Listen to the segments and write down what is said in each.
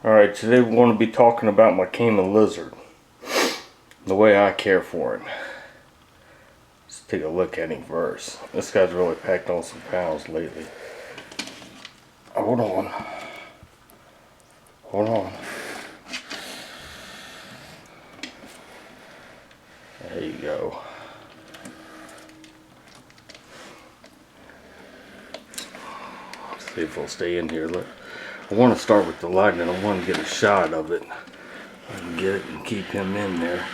Alright, today we're going to be talking about my caiman lizard. The way I care for it. Let's take a look at him first. This guy's really packed on some pounds lately. Hold on. Hold on. There you go. Let's see if he'll stay in here. Look. I want to start with the light and I want to get a shot of it. I can get it and keep him in there.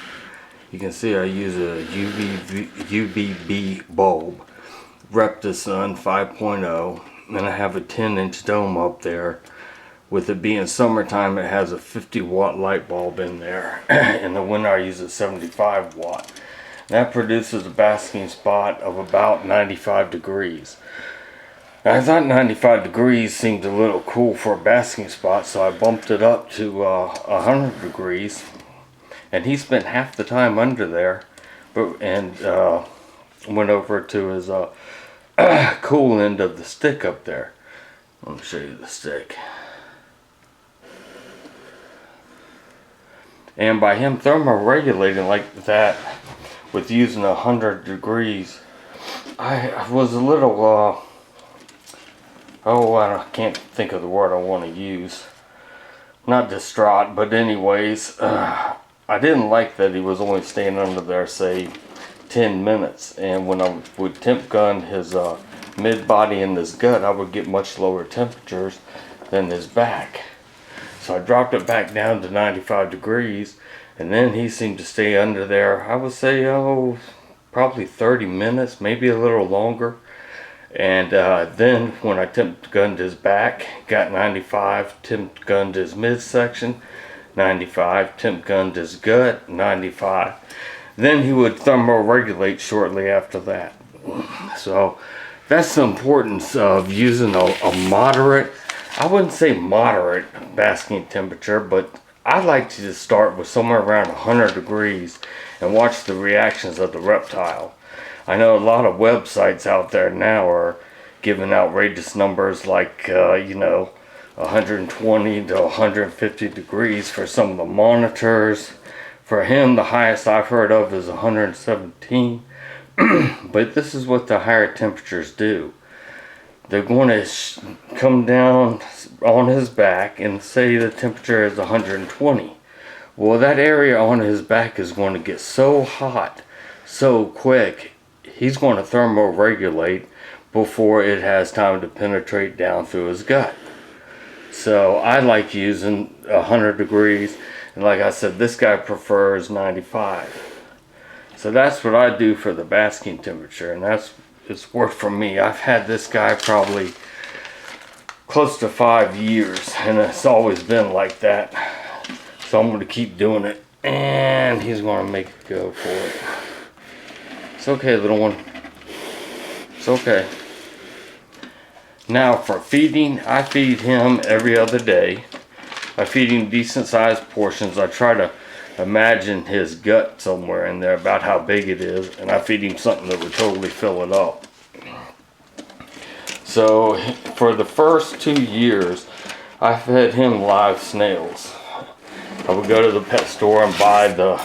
You can see I use a UVB bulb, Reptisun 5.0, and I have a 10-inch dome up there. With it being summertime, it has a 50-watt light bulb in there. In the winter, I use a 75-watt. That produces a basking spot of about 95 degrees. I thought 95 degrees seemed a little cool for a basking spot, so I bumped it up to 100 degrees. And he spent half the time under there, and went over to his cool end of the stick up there. Let me show you the stick. And by him thermoregulating like that, with using 100 degrees, I was a little... I can't think of the word I want to use. Not distraught, but anyways, I didn't like that he was only staying under there, say, 10 minutes. And when I would temp gun his mid-body and his gut, I would get much lower temperatures than his back. So I dropped it back down to 95 degrees, and then he seemed to stay under there, I would say, probably 30 minutes, maybe a little longer. And then when I temp gunned his back, got 95, temp gunned his midsection, 95, temp gunned his gut, 95. Then he would thermoregulate shortly after that. So that's the importance of using a moderate, I wouldn't say moderate basking temperature, but I like to just start with somewhere around 100 degrees and watch the reactions of the reptile. I know a lot of websites out there now are giving outrageous numbers like, 120 to 150 degrees for some of the monitors. For him, the highest I've heard of is 117. But this is what the higher temperatures do. They're going to come down on his back and say the temperature is 120. Well, that area on his back is going to get so hot so quick, he's going to thermoregulate before it has time to penetrate down through his gut. So I like using 100 degrees, and like I said, this guy prefers 95. So that's what I do for the basking temperature, and it's worked for me. I've had this guy probably close to 5 years, and it's always been like that. So I'm going to keep doing it, and he's going to make it go for it. It's okay, little one. It's okay. Now for feeding, I feed him every other day. I feed him decent sized portions. I try to imagine his gut somewhere in there about how big it is, and I feed him something that would totally fill it up. So for the first 2 years, I fed him live snails. I would go to the pet store and buy the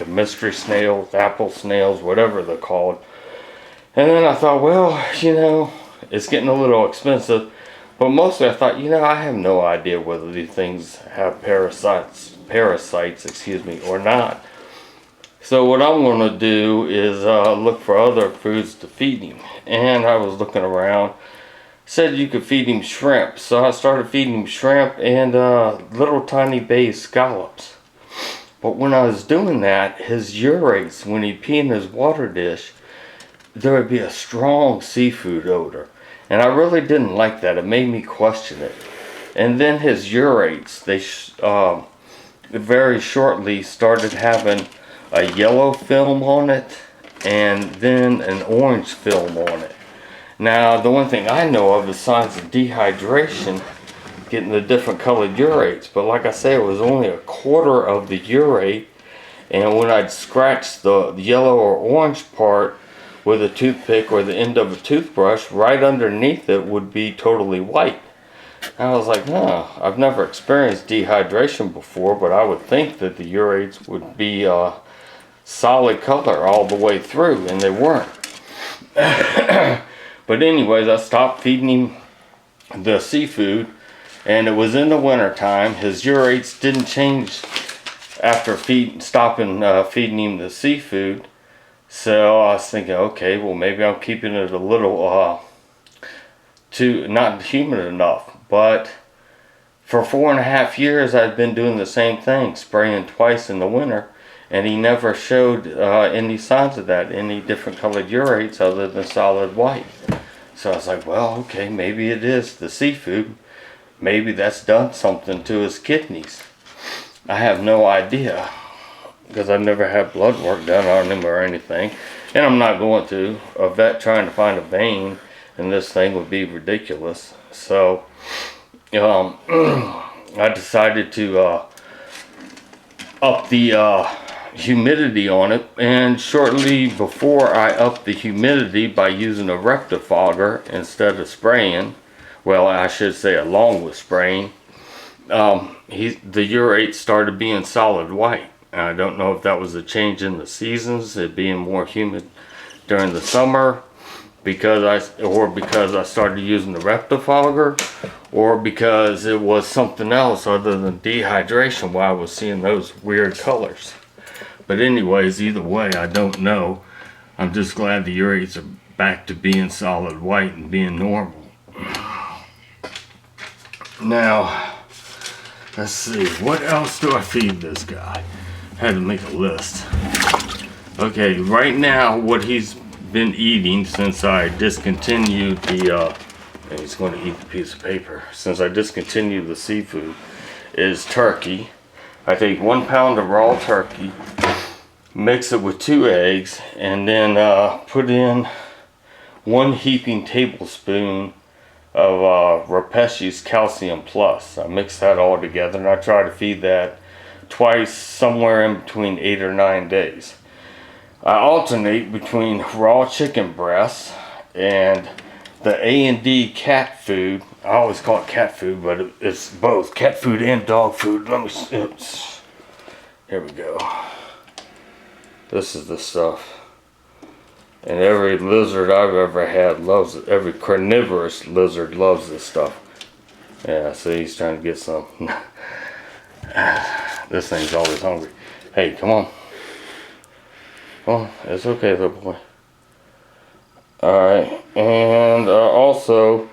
mystery snails, apple snails, whatever they're called. And then I thought, well, it's getting a little expensive. But mostly I thought, I have no idea whether these things have parasites, or not. So what I'm going to do is look for other foods to feed him. And I was looking around. Said you could feed him shrimp, so I started feeding him shrimp and little tiny bay scallops. But when I was doing that, his urates, when he'd pee in his water dish, there would be a strong seafood odor, and I really didn't like that. It made me question it. And then his urates, they very shortly started having a yellow film on it and then an orange film on it. Now, the one thing I know of is signs of dehydration, getting the different colored urates. But like I say, it was only a quarter of the urate. And when I'd scratch the yellow or orange part with a toothpick or the end of a toothbrush, right underneath it would be totally white. I was like, no, I've never experienced dehydration before, but I would think that the urates would be solid color all the way through, and they weren't. But anyways, I stopped feeding him the seafood, and it was in the winter time. His urates didn't change after stopping feeding him the seafood. So I was thinking, okay, well maybe I'm keeping it a little not humid enough. But for 4.5 years I've been doing the same thing, spraying twice in the winter, and he never showed any signs of that, any different colored urates other than solid white. So I was like, well, okay, maybe it is the seafood. Maybe that's done something to his kidneys. I have no idea, because I've never had blood work done on him or anything, and I'm not going to. A vet trying to find a vein in this thing would be ridiculous. So I decided to up the humidity on it, and shortly before I upped the humidity by using a rectifogger instead of spraying, well, I should say along with spraying, the urate started being solid white. And I don't know if that was a change in the seasons, it being more humid during the summer, because I started using the rectifogger, or because it was something else other than dehydration why I was seeing those weird colors. But anyways, either way, I don't know. I'm just glad the urates are back to being solid white and being normal. Now, let's see, what else do I feed this guy? Had to make a list. Okay, right now what he's been eating since I discontinued the and he's going to eat the piece of paper, since I discontinued the seafood, is turkey. I take 1 pound of raw turkey, mix it with 2 eggs, and then put in 1 heaping tablespoon of Repeshi's Calcium Plus. I mix that all together, and I try to feed that twice, somewhere in between 8 or 9 days. I alternate between raw chicken breasts and the A&D cat food. I always call it cat food, but it's both cat food and dog food. Let me see. Here we go. This is the stuff. And every lizard I've ever had loves it. Every carnivorous lizard loves this stuff. Yeah, see, he's trying to get some. This thing's always hungry. Hey, come on. Well, it's okay, little boy. Alright, and also,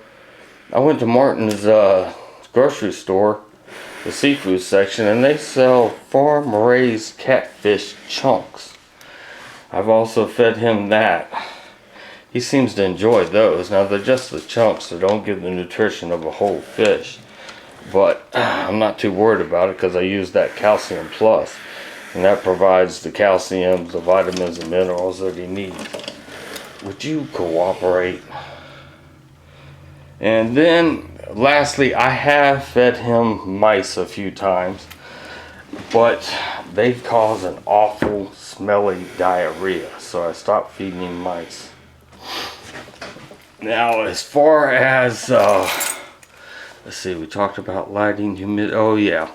I went to Martin's grocery store, the seafood section, and they sell farm-raised catfish chunks. I've also fed him that. He seems to enjoy those. Now, they're just the chunks, so don't give the nutrition of a whole fish. But I'm not too worried about it because I use that Calcium Plus, and that provides the calcium, the vitamins and minerals that he needs. Would you cooperate? And then lastly, I have fed him mice a few times, but they cause an awful smelly diarrhea, so I stopped feeding him mice. Now, as far as let's see, we talked about lighting, humidity. Oh yeah,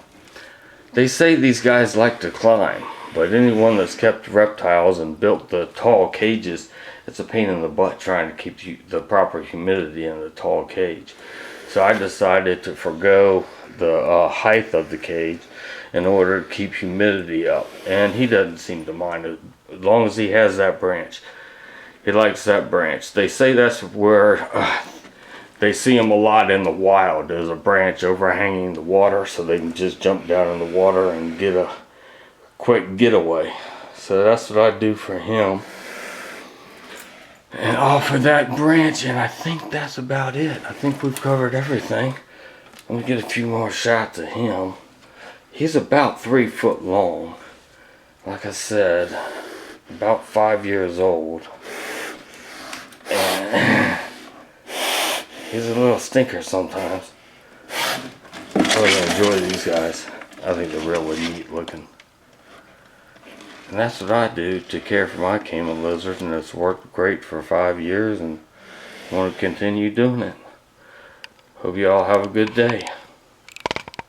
they say these guys like to climb, but anyone that's kept reptiles and built the tall cages, it's a pain in the butt trying to keep the proper humidity in the tall cage. So I decided to forego the height of the cage in order to keep humidity up. And he doesn't seem to mind it, as long as he has that branch. He likes that branch. They say that's where they see them a lot in the wild. There's a branch overhanging the water, so they can just jump down in the water and get a quick getaway. So that's what I do for him. And offer that branch, and I think that's about it. I think we've covered everything. Let me get a few more shots of him. He's about 3 foot long. Like I said, about 5 years old. And he's a little stinker sometimes. I really enjoy these guys. I think they're really neat looking. And that's what I do to care for my caiman lizards, and it's worked great for 5 years, and I want to continue doing it. Hope you all have a good day.